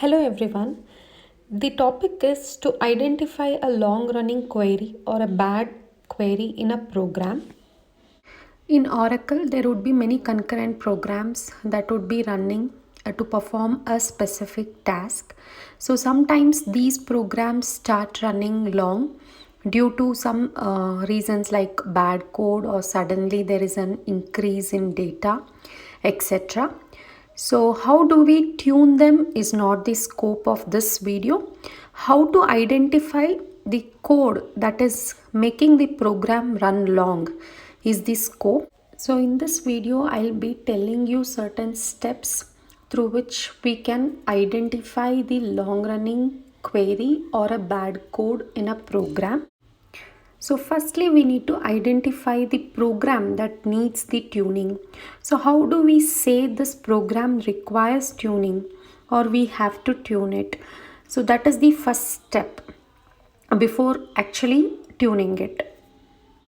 Hello everyone. The topic is to identify a long running query or a bad query in a program. In Oracle, there would be many concurrent programs that would be running to perform a specific task. So sometimes these programs start running long due to some reasons like bad code or suddenly there is an increase in data, etc. So how do we tune them is not the scope of this video. How to identify the code that is making the program run long is the scope. So in this video, I'll be telling you certain steps through which we can identify the long running query or a bad code in a program. So firstly, we need to identify the program that needs the tuning. So how do we say this program requires tuning or we have to tune it? So that is the first step before actually tuning it.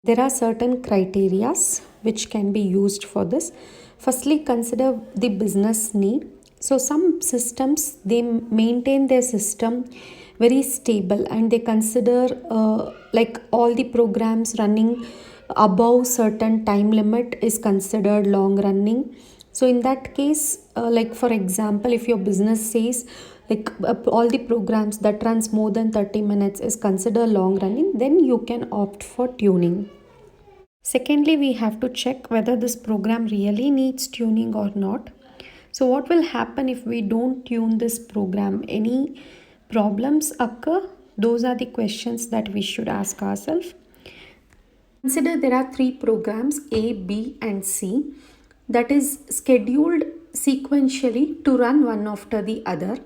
There are certain criterias which can be used for this. Firstly, consider the business need. So some systems, they maintain their system very stable and they consider like all the programs running above certain time limit is considered long running. So in that case, like for example, if your business says like all the programs that runs more than 30 minutes is considered long running, then you can opt for tuning. Secondly, we have to check whether this program really needs tuning or not. So what will happen if we don't tune this program? Any problems occur? Those are the questions that we should ask ourselves. Consider there are three programs A, B and C that is scheduled sequentially to run one after the other.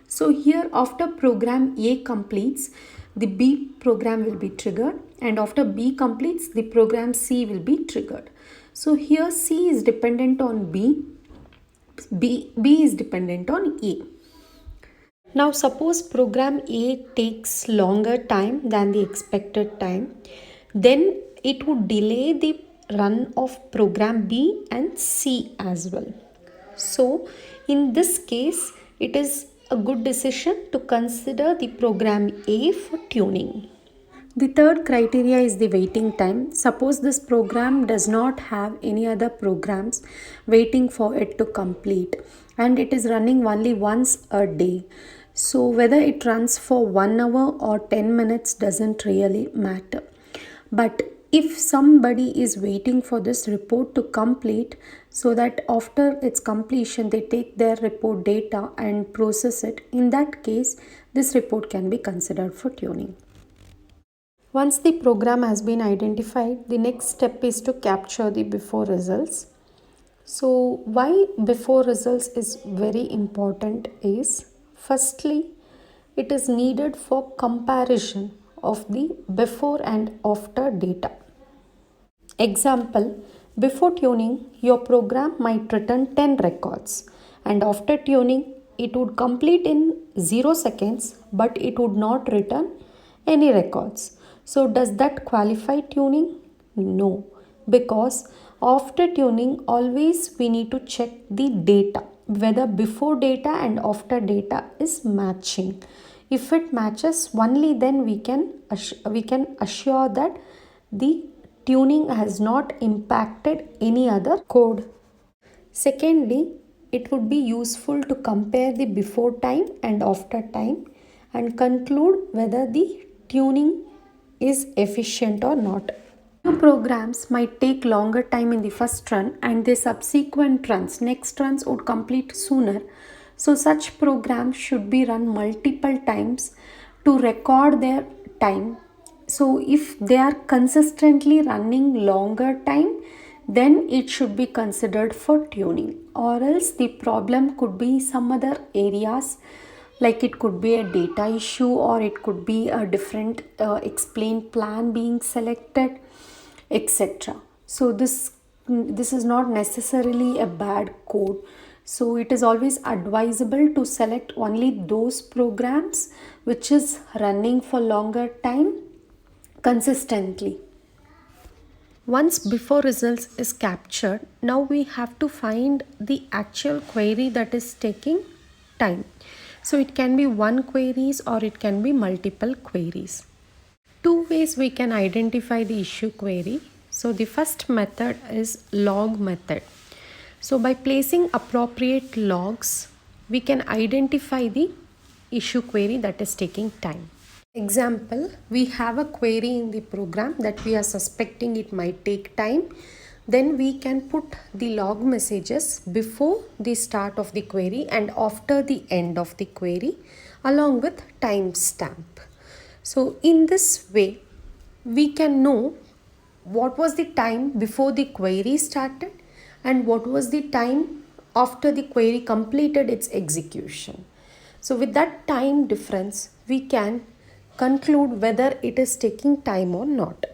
So here after program A completes, the B program will be triggered and after B completes, the program C will be triggered. So here C is dependent on B is dependent on A. Now suppose program A takes longer time than the expected time, then it would delay the run of program B and C as well. So in this case, it is a good decision to consider the program A for tuning. The third criteria is the waiting time. Suppose this program does not have any other programs waiting for it to complete and it is running only once a day. So whether it runs for 1 hour or 10 minutes doesn't really matter. But if somebody is waiting for this report to complete so that after its completion they take their report data and process it, in that case this report can be considered for tuning. Once the program has been identified, the next step is to capture the before results. So why before results is very important is, firstly, it is needed for comparison of the before and after data. Example, before tuning, your program might return 10 records and after tuning, it would complete in 0 seconds but it would not return any records. So does that qualify tuning? No, because after tuning always we need to check the data, whether before data and after data is matching. If it matches, only then we can assure that the tuning has not impacted any other code. Secondly, it would be useful to compare the before time and after time and conclude whether the tuning is efficient or not. New programs might take longer time in the first run and the subsequent runs, next runs would complete sooner. So such programs should be run multiple times to record their time. So if they are consistently running longer time, then it should be considered for tuning, or else the problem could be some other areas, like it could be a data issue or it could be a different explained plan being selected, etc. So this is not necessarily a bad code. So it is always advisable to select only those programs which is running for longer time consistently. Once before results is captured, now we have to find the actual query that is taking time. So it can be one queries or it can be multiple queries. Two ways we can identify the issue query. So the first method is log method. So by placing appropriate logs, we can identify the issue query that is taking time. Example, we have a query in the program that we are suspecting it might take time. Then we can put the log messages before the start of the query and after the end of the query along with timestamp. So in this way, we can know what was the time before the query started and what was the time after the query completed its execution. So with that time difference, we can conclude whether it is taking time or not.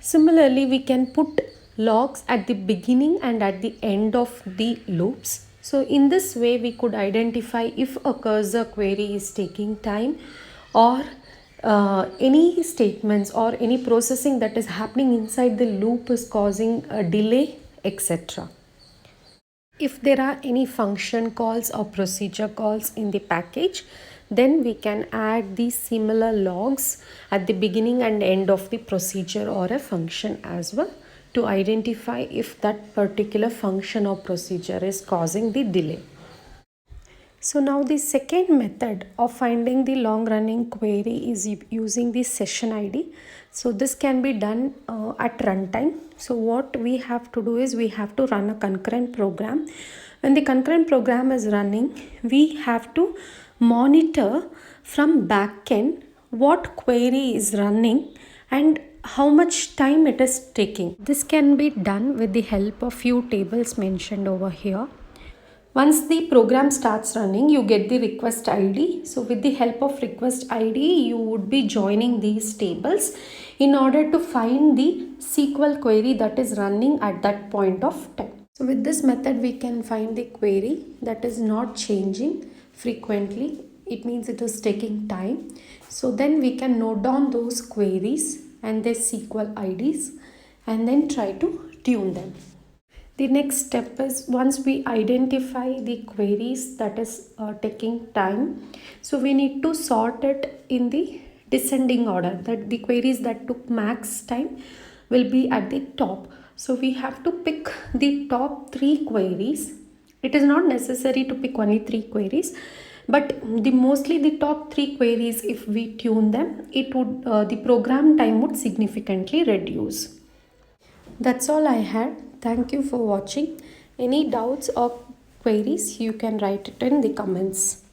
Similarly, we can put logs at the beginning and at the end of the loops. So in this way, we could identify if a cursor query is taking time or any statements or any processing that is happening inside the loop is causing a delay, etc. If there are any function calls or procedure calls in the package, then we can add these similar logs at the beginning and end of the procedure or a function as well to identify if that particular function or procedure is causing the delay. So now the second method of finding the long running query is using the session ID. So this can be done at runtime. So what we have to do is we have to run a concurrent program. When the concurrent program is running, we have to monitor from backend what query is running and how much time it is taking. This can be done with the help of few tables mentioned over here. Once the program starts running, you get the request ID. So with the help of request ID, you would be joining these tables in order to find the SQL query that is running at that point of time. So with this method, we can find the query that is not changing frequently. It means it is taking time. So then we can note down those queries and their SQL IDs and then try to tune them. The next step is once we identify the queries that is taking time, so we need to sort it in the descending order, that the queries that took max time will be at the top. So we have to pick the top 3 queries. It is not necessary to pick only 3 queries, but mostly the top 3 queries, if we tune them, it would the program time would significantly reduce. That's all I had. Thank you for watching. Any doubts or queries, you can write it in the comments.